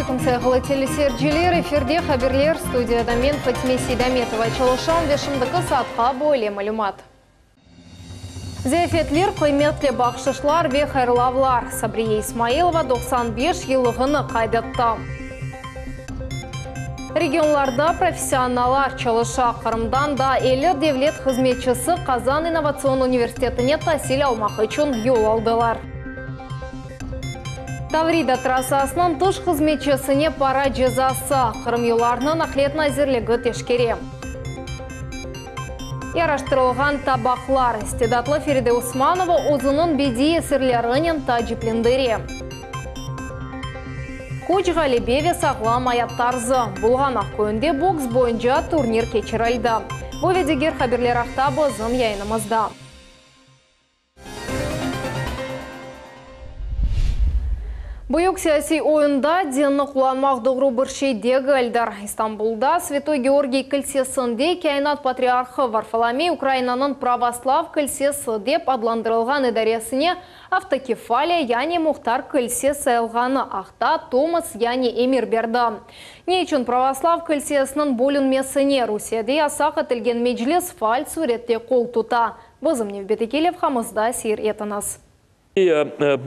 алейкум, сайғылы телесерджілер, эфирде хаберлер, студияда мен Фатиме Сейдаметова. Чалышан вешімдікі саатқа бойле мәлімат. Зефетлер, қойметлі бақшышлар ве хайрлавлар. Сабрия Исмаилова 95 елығыны қайдатты. Регионларда профессионалар Чалыша Қырымдан да елі девлет қызметшісі Қазан инновацион университетіне тәсіл алмақ үшін ел алдылар. Таврида трассасының тұш қызметшісіне пара жезасы. Қырым еларының ақлет назірлігі тешкере. Яраштырылған табақлар. Стедатлы Фериде Усманова өзінің беди есірлерінен тәжіплендіре. Көч Ғалибеве сағлам аяттарзы. Бұлған аққөнде бокс бойынша турнир кечірілді. Бұл ведегер хаберлер ақтабы зым яйынымызда. Бұйық саяси ойында денні құланмақ доғыру бір шейдегі әлдір. Истанбулда Святой Георгий кілсесінде кайнат патриархы Варфоломей Украинаның православ кілсесі деп адландырылған идаресіне автокефалия, яғни Мұхтар кілсе сайылғаны ақта Томас, яғни Эмир берді. Не үшін православ кілсесінің бөлінмесіне Русияде асақ етілген меджлес фаль суретте қол тұта. Бозым Невбетекелев хамызда сир етініз.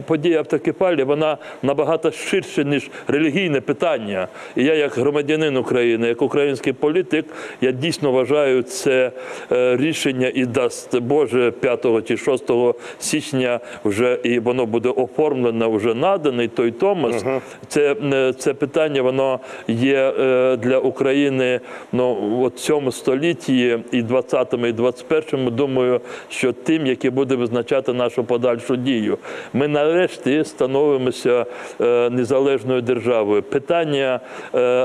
Подія автокефалії, вона набагато ширше, ніж релігійне питання. І я, як громадянин України, як український політик, я дійсно вважаю це рішення і дасть Боже 5 чи 6 січня вже, і воно буде оформлено, вже наданий той Томас. Це питання, воно є для України в цьому столітті, і 20-му, і 21-му, думаю, що тим, який буде визначати нашу подальшу дію. Ми нарешті становимося незалежною державою. Питання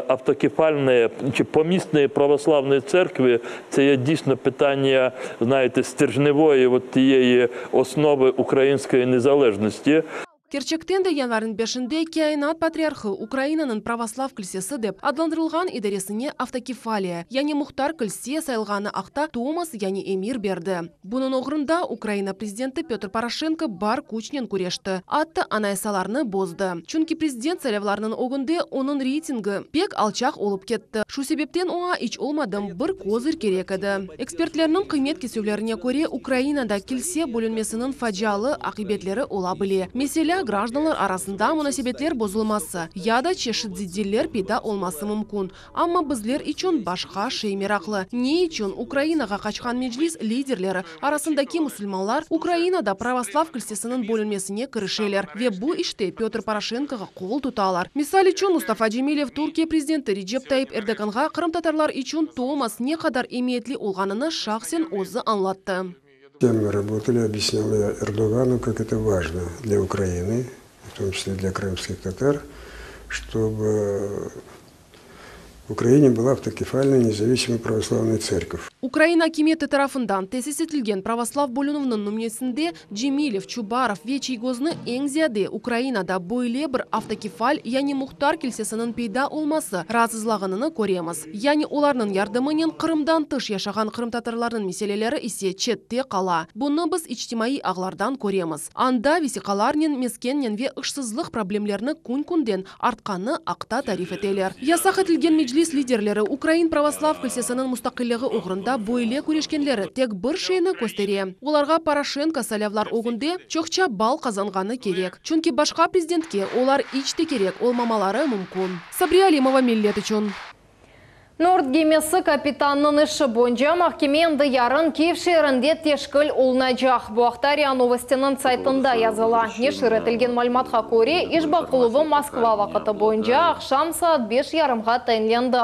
автокефальної чи помісної православної церкви – це є дійсно питання, знаєте, стержневої тієї основи української незалежності. Керчектенде январин 5-нде кайнат патриархы Украинаның православ кілсесі деп адландырылған идаресіне автокефалия, яғни Мұхтар кілсе сайылғаны ақта Томас, яғни Эмир берді. Бұның оғырында Украина президенті Петр Порошенко бар күчнен көрешті. Атты анайсаларны бозды. Чүнки президент сайлауларының оғынды оның рейтингі пек алчақ олып кетті. Шу себептен оға ич олмадым бір козыр керек еді. Экспертлерінің қымет кесеулеріне көре Украинада кілсе бөлінмесінің фаджалы ақибетлері ола біле. Меселі гражданлар арасында мунасебетлер бозылмасы, яда чешідзиделер пейда олмасы мүмкін. Амма біздер ичон башқа шеймерақлы. Не ичон Украинаға қачқан меджлис лидерлері арасындаки мұсылманлар Украинада православ кілсесінің бөлінмесіне кірішелер. Ве бұл іште Петр Порошенкоға қол тұталар. Мисал ичон Мустафа Джемилев Туркия президенті Реджеп Тайип Эрдоганға қырым татарлар ичон Томас не қадар еметлі олғаныны шақсен өзі анлатты. Мы работали, объяснял я Эрдогану, как это важно для Украины, в том числе для крымских татар, чтобы в Украине была автокефальная независимая православная церковь. Украина акиметі тарафындан тесесетілген православ бөлінуінің номинесінде Джемилев, Чубаров, Вечейгозны ең зияде Украинада бойле бір автокефаль, яғни Мұхтар кілсесінің пейда олмасы разызлағыныны көреміз. Яғни оларының ярдымынен Қырымдан тыш яшаған Қырым татарларының меселелері исе четте қала. Бұны біз ичтимаи ағлардан көреміз. Анда весиқаларнен, мескеннен ве ұшсызлық проблемлеріні күн-күнден артқаны ақта тариф етелер. Ясақ етілген меджлис лидерлері Украин православ кілсесінің мұстақиллығы оғырында бойле көрешкенлері тек бір шейіні көстере. Оларға Порошенко салявлар оғынде чоқча бал қазанғаны керек. Чүнки башқа президентке олар ичте керек олмамалары мүмкін. Сабрия Алимова миллеті чүн. Норд гемесі капитанның іші бойынша махкеменді ярын Киев шерінде тешкіл олнайжақ. Буақтария новостінің сайтында языла. Нешір етілген мәліметқа көре, еш бақылығы Москва вақыты бойынша ақшам саат 5:30-ға тайынленді.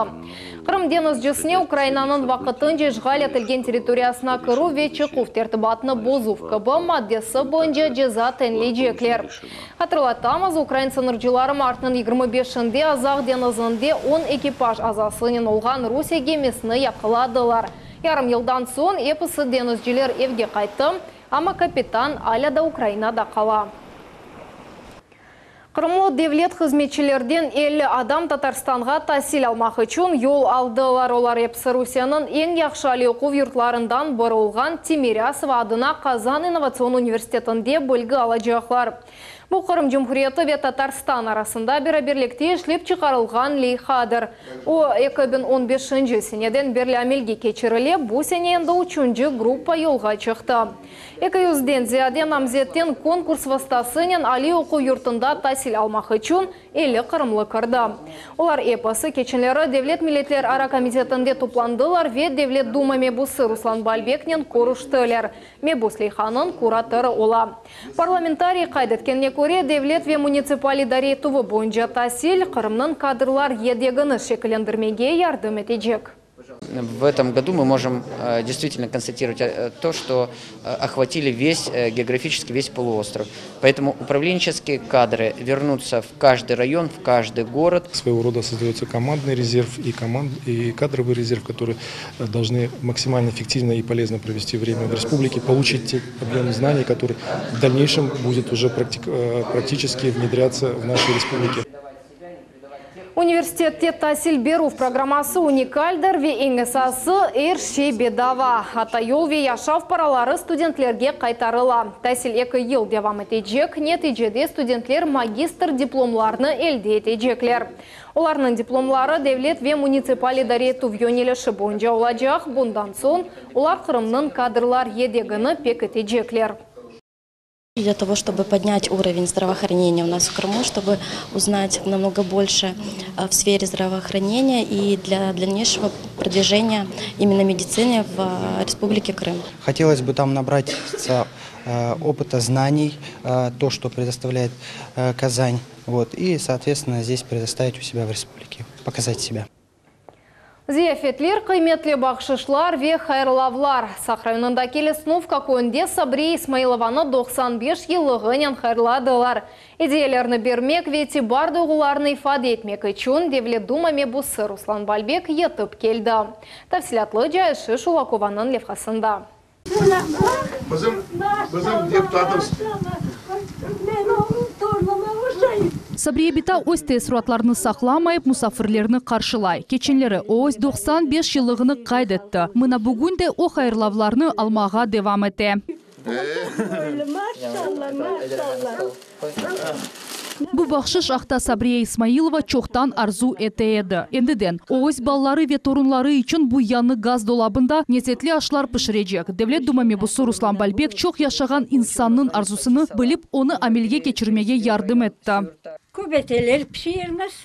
Қырым денізжісіне Украинаның вақытын жешғал етілген территориясына кіру ве чықув тертібатыны бозу кб маддесі бойынша жеза тәнлейджеклер. Хатырлатамыз, Украин сыныржылары мартының 25-інде азақ денізінде 10 экипаж азасының олған Русия гемесіні яқыладылар. Ярым елдан соң епісі денізжілер евге қайтты, ама капитан аляда Украинада қала. Кырымлы девлет хызметчилерден 50 адам Татарстанға тасил алмақ үшін yol алдылар. Олар епсі Русияның ең яқшалы оқу йұртларындан бұрылған Тимирясов адына Қазан инновацион университетінде бөлгі алачақлар. Бұл Қырым Жұмхуриеті ве Татарстан арасында бераберлікте ішлеп чықарылған лейхадыр. О 2015 сенеден берлі амелге кечіріле, бұл сенеенді 3-ші группа елға чықты. 200-ден зияде намзеттен конкурс вастасынен али оқу юртында тасил алмақ үшін елі қырымлы кірді. Олар эпосы кечінлері Девлет милетлер ара комитетінде топландылар ве Девлет дума мебусы Руслан Бальбекнен коруштылар. Мебус лейханын кураторы ола. Парламентарий қайдеткенне көре Девлет ве муниципали даретувы бойынша тасил Қырымның кадрлар едегіні шекілендірмеге ярдым етежек. В этом году мы можем действительно констатировать то, что охватили географически весь полуостров. Поэтому управленческие кадры вернутся в каждый район, в каждый город. Своего рода создается командный резерв и кадровый резерв, которые должны максимально эффективно и полезно провести время в республике, получить те объемы знаний, которые в дальнейшем будет уже практически внедряться в нашей республике. Университетте тасил беру в программасы уникальдар ве еңісасы әрше бедава. Ата йол ве яшав паралары студентлерге қайтарыла. Тасил 2 ел девам етежек, нетежеде студентлер магистр дипломларны әлде етежеклер. Оларның дипломлары Девлет ве муниципали дарету в йонелеші бойынша олажақ, бұндан сон олар Қырымның кадрлар едегіні пек етежеклер. Для того, чтобы поднять уровень здравоохранения у нас в Крыму, чтобы узнать намного больше в сфере здравоохранения и для дальнейшего продвижения именно медицины в Республике Крым. Хотелось бы там набрать опыта, знаний, то, что предоставляет Казань, и, соответственно, здесь предоставить у себя в республике, показать себя. Зияфетлер, қиметлі бақшышлар ве хайрлавлар. Сақрайынында келі сновка көнде Сабрия Исмаилованы 95 елығынен хайрладылар. Идеяларны бермек ве барды ұғыларны ифады етмек үшін Девлет дума мебусы Руслан Бальбек етіп келді. Тәфсилатлы жайшы Шулакованың левхасында. Сабрия бита өз тесруатларны сақламайып, мұсафирлерні қаршылай. Кеченлері өз 95 жылығыны қайдетті. Мына бүгінде о хайырлавларны алмаға девам еті. Бұл бақшыш ақта Сабрия Исмаилова чоқтан арзу еті еді. Ендіден, өз баллары ве торунлары үшін бұл яны газ долабында несетлі ашлар пішірежек. Девлет дума мебусы Руслан Бальбек чоқ яшаған инсанның арзусыны біліп, оны амелге кечірмеге ярдым етті. Көбетелер пішерміз,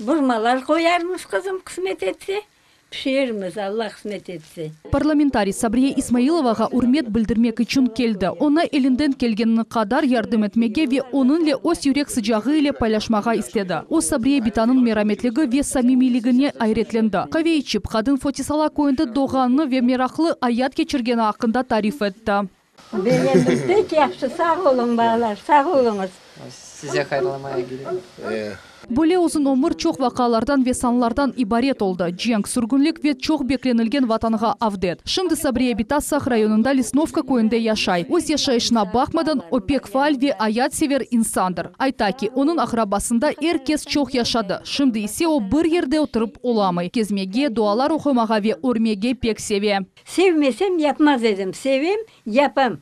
бұрмалар қоярмыз қызым қысмет етсе. Пішерміз, Аллах қысмет етсе. Парламентарий Сабрия Исмаиловаға урмет білдірмек үшін келді. Она елінден келгенні қадар ярдым етмеге ве оның ле ос юрек сыжағы иле пайлашмаға істеді. О Сабрия битаның мераметлігі ве самимилігіне айретленді. Қавейчіп, қадын фотисала көйінді доғаны ве мерақлы аят кечіргені ақында тариф етті. Бенемізді кепші сақ олың бағалар, сақ олыңыз. Сізге хайрламая келеді. Бөле ұзын өмір чоқ вақалардан ве санлардан ибарет олды. Дженг сүргінлік ве чоқ бекленілген ватанға авдет. Шымды Сабрия Битасақ районында Лесновка көйінде яшай. Өз яшайышына бақмадан опек фаль ве аят север инсандыр. Айтаки, оның ақрабасында еркес чоқ яшады. Шымды исе о бір ерде отырып оламай. Кезмеге, дуалар оқымаға ве өрмеге пек севе. Sevmesem yapmaz dedim. Sevim, yapam.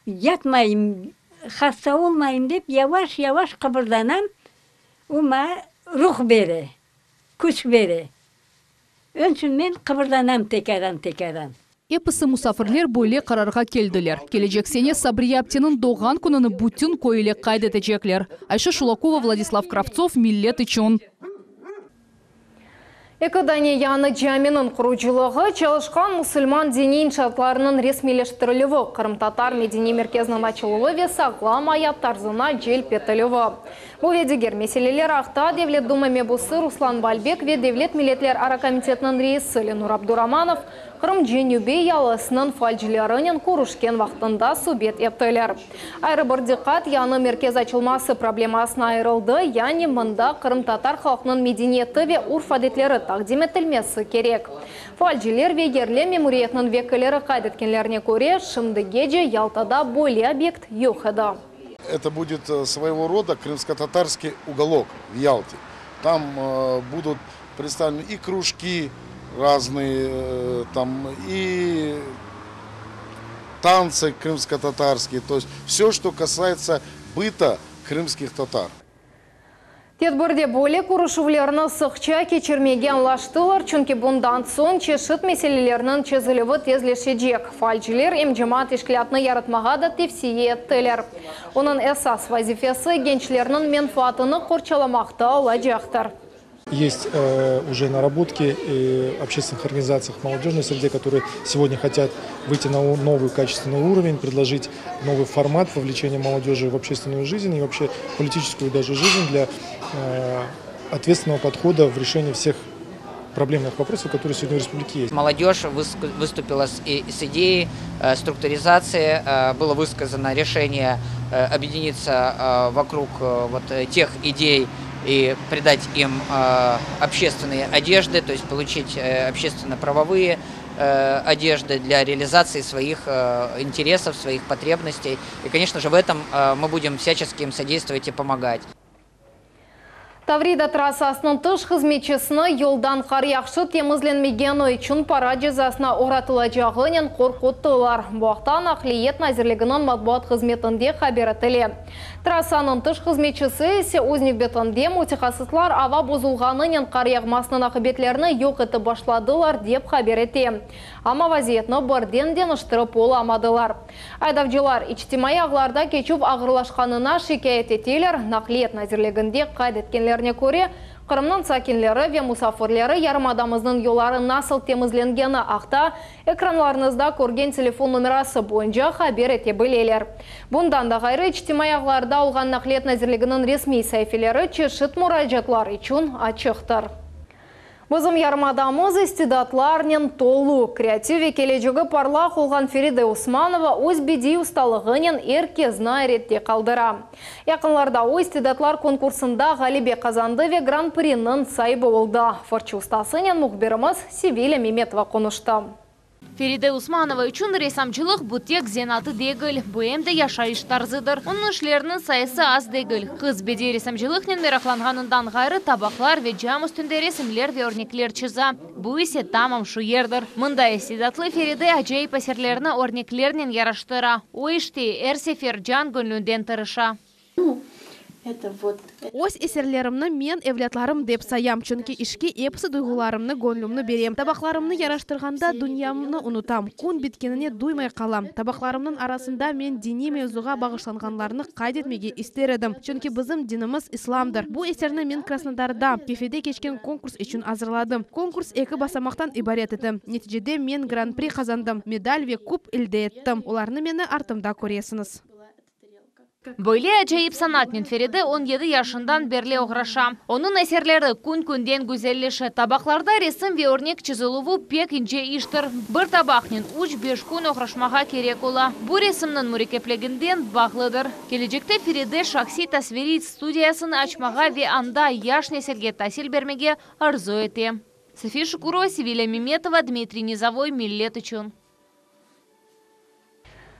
Yatmayayım, hasta olmayayım deyip yavaş yavaş kıpırdanam. Uma ruh beri, kuş beri. Önsün ben kıpırdanam tekeran. Эпысы мұсафірлер бойле қарарға келділер. Кележек сене Сабрия аптенің доған күніні бүтін көйле қайды тежеклер. Айша Шулакова, Владислав Кравцов, Миллет Ичун. Экодане яны жаминын құручылығы çalışқан мұсылман динин шартларының ресмилештірілігі, Қырым-Татар медини меркезінің ачылығы ве сақлам аяттарзына желп етілігі. Бұл ведегер меселелер ақта Девлет дума мебусы Руслан Бальбек ве Девлет милетлер ара комитетінің рейсі Ленур Абдураманов Қырым Женюбей ялысының фальжилерінен көрішкен вақтында субет еттілер. Айрыбыр диқат яны меркез ачылмасы проблемасына айрылды, яны мұнда Қырым-Татар халқының медениеті ве урфадетлері тақдим етілмесі керек. Фальжилер ве ерле мемуриетінің векілері қайдеткенлеріне көре, шымды геже Ялтада бойлы объект yok еді. это будет своего рода крымско-татарский уголок в Ялте. Там будут представлены и кружки разные, там и танцы крымско-татарские, то есть все, что касается быта крымских татар. Тетбірде бөлек ұрышывлеріні сықча кечірмеген лаштылар, чүнкі бұндан сон чешіт меселелерінің чезілігі тезлешедек. Фальчилер емжемат ішкілятны яратмаға да тепсие еттілер. Оның әсас вазифесі генчлерінің менфатыны қорчаламақта олajақтыр. Есть уже наработки в общественных организациях молодежной среде, которые сегодня хотят выйти на новый качественный уровень, предложить новый формат вовлечения молодежи в общественную жизнь и вообще политическую даже жизнь для ответственного подхода в решении всех проблемных вопросов, которые сегодня в республике есть. Молодежь выступила с идеей структуризации, было высказано решение объединиться вокруг тех идей, и придать им общественные одежды, то есть получить общественно-правовые одежды для реализации своих интересов, своих потребностей. И, конечно же, в этом мы будем всячески им содействовать и помогать. Таврида трассасының тыш қызметшісіні елдан қарияқшы темізленмегені үшін пара жазасына оратылacağının қорқыттылар. Бұқтан ақлиет назірлігінің матбуат қызметінде хабер етілі. Трассаның тыш қызметшісі есе өзінік бетінде мутихасыслар ава бозулғанының қарияқмасының ақыбетлеріні yok еті башладылар деп хабер ете. Ама вазиетіні бірден ұштырып оламадылар. Айдавчылар ичтимай ағларда кечуп ағырлашқанына шикайет етелер, нақлиет назірлігінде қайдеткенлеріне көре, Қырымның сакинлері ве мусафирлері ярымадамыздың yolları насыл темізленгені ақта экранларыңызда көрген телефон номерасы бойынша хабер ете білелер. Бұндан да ғайры ичтимай ағларда олған нақлиет назірлігінің ресми сайфелері чешіт мұрайжатлар үшін ачықтыр. Бізім ярмадамыз истидатларнен толу. Креативе кележігі парлақ олған Фериде Усманова өз бедей ұсталығынен еркезна ретте қалдыра. Яқынларда о истидатлар конкурсында ғалибе қазанды ве гран-принын сайбы олды. Форчы ұстасынен мұхберіміз Севиля Меметова қонышты. Фериде Усманова үшін ресамчылық бұл тек зенаты дегіл, бұйемді яшайыш тарзыдыр. Оның ішлерінің сайысы аз дегіл. Қыз беде ресамчылықнен мерақланғанындан ғайры табақлар ве жам үстінде ресімлер ве орнеклер чыза. Бұл есе тамам шуердір. Мұнда естидатлы Фериде ажайып әсерлеріні орнеклерінен яраштыра. О іште әрсефер жан гөнлінден тұрыша. Ось эсерлерімні мен эвлятларым деп саям, чөнки ішке епсі дұйғыларымны гөнлімні берем. Табақларымны яраштырғанда дүниямны ұнытам, күн біткеніне дуймай қалам. Табақларымның арасында мен дини мевзуға бағышланғанларны қайдетмеге істер едім, чөнки бізім диніміз исламдыр. Бұл эсерні мен Краснодарда кефеде кешкен конкурс үшін азырладым. Конкурс екі басамақтан ибарет етім. Нәтижеде мен гран-при қазандым, медаль ве куб илде еттім. Оларны мені артымда көресіңіз. Бөйле әжайып санатнен Фериде 17 яшындан берле оғраша. Оның әсерлері күн-күнден güzelleşі. Табақларда ресім ве өрнек чызылуы пек инже иштір. Бір табақнен 3-5 күн оғрашмаға керек ола. Бұл ресімнің мұрекеплегінден бағлыдыр. Кележекте Фериде шақси тасверит студиясын ачмаға ве анда яш неселге тасил бермеге арзу ете. София Шукурова, Севиля Меметова, Дмитрий Низовой, Миллет үшін.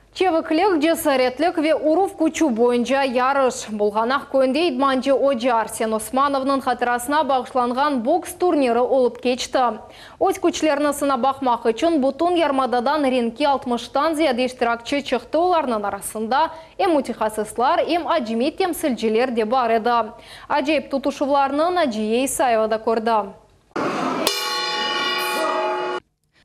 Чевіклік жесаретлік ве ұрув күчу бойынша ярыш. Бұлғанақ көнде идманчы Оджар Сен Османовның қатырасына бағышланған бокс турниры олып кечті. Өз күчлеріні сына бақмақ үшін бұтын ярмададан ринки 60-тан зияде іштіракчы чықты оларының арасында әм мутихасыслар, әм аджимет темсілжілер де бар еді. Аджейп тұтушывларының Аджие Исаева көрді.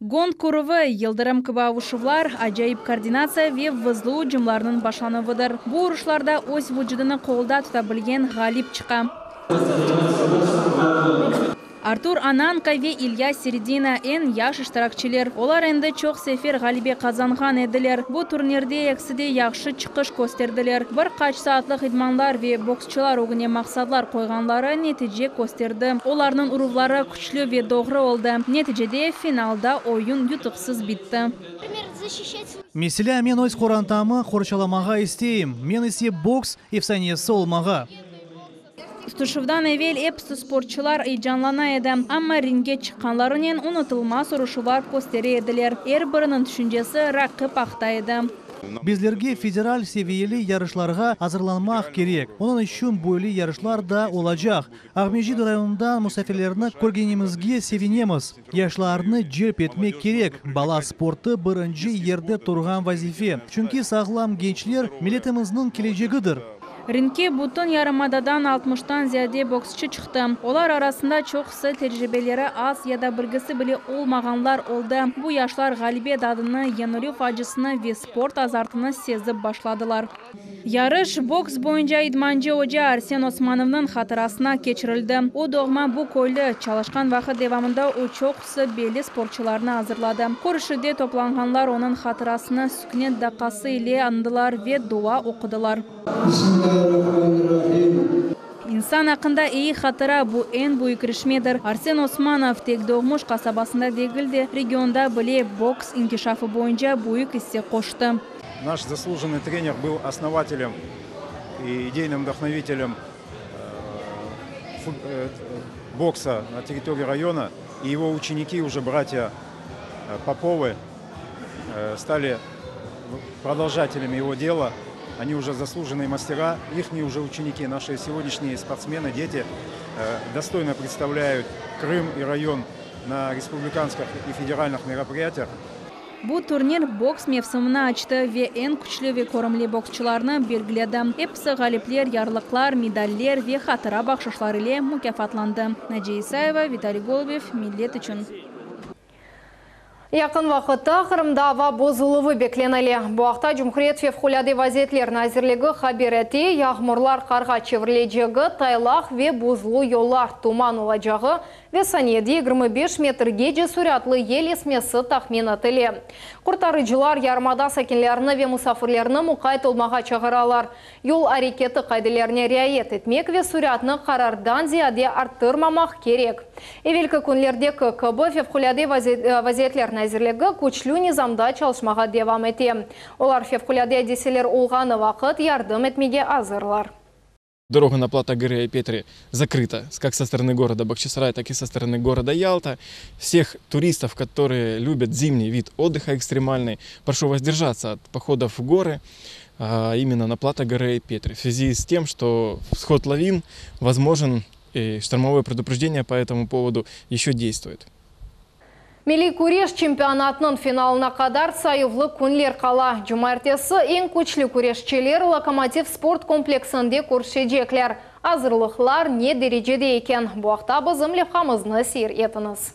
Гон курывы йылдырым кыбавышывлар, ажайып координация ве вызлуу жымларының башланывыдыр. Бұл ұрышларда өз вүджідіні қолда тұта білген ғалип чықа. Артур Ананка ве Илья Середина эн яш иштиракчилер. Олар энди чоқ сефер ғалибе қазанған еділер. Бұл турнирде эксиде яқшы чықыш көстерділер. Бір қач саатлық идманлар ве боксчылар огыне мақсадлар қойғанлары нетиже көстерді. Оларның ұрувлары күчлі ве доғры олды. Нетижеде финалда ойын ютықсыз битті. Меселя мен өз қорантамы қорчаламаға істейім. Мен есе бокс ефсанесі олмаға. Тұтышывдан әвел эпсі спортчылар айжанлана еді. Амма ринге чыққанларынан ұнытылмас ұрышылар көстері еділер. Әр бірінің түшінжесі рақып ақтайды. Bizlerge federal seviyeli yarışlarga hazırlanmak gerek. Onun için böyle yarışlar da olacak. Ahmejid rayonundan musafirlerini görgenimizge sevinemiz. Yaşlarını celp etmek gerek. Bala sportu birinci yerde turgan vazife. Çünkü sağlam gençler milletimizin geleceğidir. Ringke butun yarımadadan 60'tan ziyade boksçı çıktı. Olar arasında çoxusu tecrübeleri az ya da bilgisi bile olmaganlar oldu. Bu yaşlar galibiyet adını, yenilük acısını ve sport azartını sezip başladılar. Yarış boks boyunca idmancı hoca Arsen Osmanov'nun hatırasına geçirildi. O doğma bu koylu çalışkan vakit devamında o çoxusu belli sporçularını hazırladı. Kurşu'da toplananlar onun hatırasını süknet dakikası ile andılar ve dua okudular. İnsan hakkında iyi hatıra bu en büyük rişmedir. Arsen Osmanov tek doğmuş kasabasında değildi. Regionda bile boks inkişafı boyunca büyük hisse koştu. Наш заслуженный тренер был основателем и идейным вдохновителем бокса на территории района. И его ученики, уже братья Поповы, стали продолжателями его дела. Они уже заслуженные мастера, их уже ученики, наши сегодняшние спортсмены, дети, достойно представляют Крым и район на республиканских и федеральных мероприятиях. Bu turnir boks mevsimini açtı ve en güçlü ve korumlu boksçularını belgiledi. Hepsi galipler, yarlıklar, medaller ve hatıra bakışları ile mükafatlandı. Naciye Isayeva, Vitaliy Golubov, Millet için. Yakın vakitte Kırım'da hava bozuluvu bekleneli. Bu hafta Cumhuriyet Fevkalade Vaziyetler Nazirligi haber etti. Yağmurlar karga çevrileceği, taylaq ve buzlu yollar tuman olacağı ve saniyede 25 metrge süratli yel esmesi tahmin etili. Kurtarıcılar yarmada sakinlerini ve musafirlerini muqayt olmağa çağıralar. Yol hareketi kaydelerine riayet etmek ve süratini karardan ziyade arttırmamak gerek. Evvelki günlerde KKB Fevkalade Vaziyetler Nazirligi güçlü nizamda çalışmağa devam etti. Olar fevkalade hadiseler olğanı vakit yardım etmeye hazırlar. Дорога на плато горы Айпетри закрыта, как со стороны города Бахчисарай, так и со стороны города Ялта. Всех туристов, которые любят зимний вид отдыха экстремальный, прошу воздержаться от походов в горы, именно на плато горы Айпетри. В связи с тем, что всход лавин возможен, и штормовое предупреждение по этому поводу еще действует. Milli Kureş Çempionatının finalına kadar sayıvlı günler kala. Cuma ertesi en güçlü kureşçiler Lokomotiv Sport kompleksinde görüşecekler. Hazırlıklar ne derecede eken? Bu hafta bizim levhamızını seyir etiniz.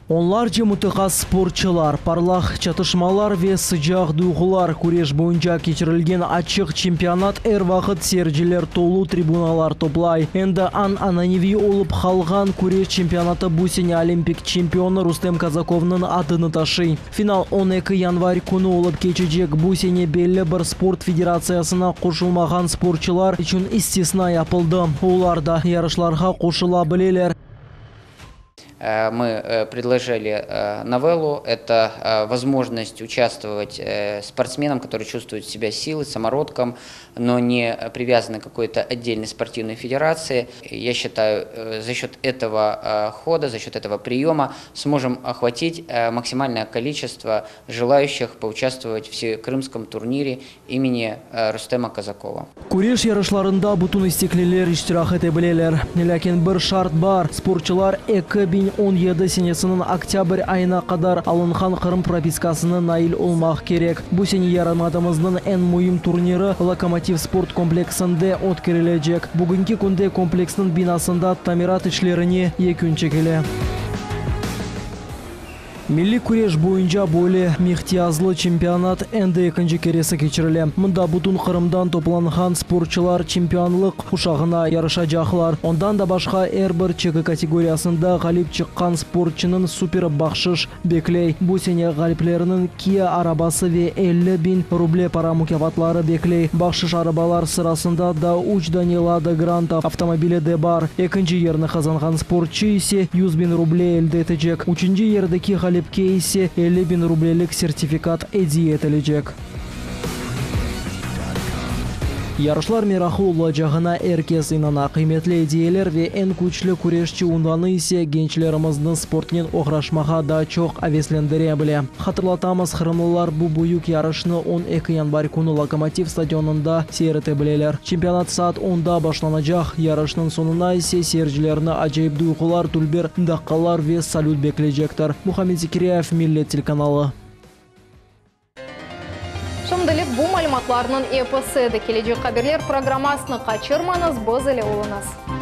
Onlarca mütekas sporçular, parlak çatışmalar ve sıcak duygular kureş boyunca geçirilgen açık çempionat er vakit seyirciler tolu tribunalar toplay. Endi ananevi olup halgan kureş çempionatı bu sene olimpik çempionu Rustem Kazakov'nun adını taşıy. Final 12 yanvar günü olup geçecek. Bu sene belli bir sport federasyasına koşulmagan sporçular için istisna yapıldı. Onlar da yarışlarga koşulabilirler. Мы предложили новеллу. Это возможность участвовать спортсменам, которые чувствуют себя силой, самородком, но не привязаны к какой-то отдельной спортивной федерации. Я считаю, за счет этого хода, за счет этого приема сможем охватить максимальное количество желающих поучаствовать в всекрымском турнире имени Рустема Казакова. Kureş yarışlarında bütün istekliler iştirak edebilirler. Lakin bir şart var. Sporçular 2017 senesinin oktyabr ayına kadar alıngan Kırım propiskasına nail olmak gerek. Bu sene yarımadamızın en mühim turniri Lokomotiv Sport kompleksinde ötkerilecek. Bugünkü günde kompleksin binasında tamirat işlerini yekün çekili. Milli kureş boyunca böyle mihtiyazlı çempionat endi ikinci keresi geçirildi. Munda bütün Kırım'dan toplangan sporçular çempionluk uşağına yarışacaklar. Ondan da başka her bir çeki kategoriyasında galip çıkan sporçunun süper bahşiş bekley. Bu sene galiplerinin Kia arabası ve 50.000 ruble para mükafatları bekley. Bahşiş arabalar sırasında da 3 Lada Granta avtomobili de var. İkinci yerini kazangan sporçu ise 100.000 ruble elde edecek. Üçüncü yerdeki galip ise 50.000 rublelik sertifikat hediye edilecek. Ярышлар мирахы улачағына әркес инана қиметлі идеялер ве ән күчлі күрешчі унданы исе генчлеріміздің спортнен оғрашмаға да чоқ авеслендіре біле. Хатырлатамыз хырымлылар бұ бұйық ярышны 12 январь күні Локомотив стадионында сереті білелер. Чемпионат саат 10-да башланacak. Ярышның сонына исе серджілеріні ажайып дұйқылар, түлбер, даққалар ве салют беклейжектір. Мухаммед Зикиряев, Миллет телеканалы. Шымдылық бұл малыматларының эпосы кележек қаберлер программасыны қачырманыз, бұз әлі олыңыз.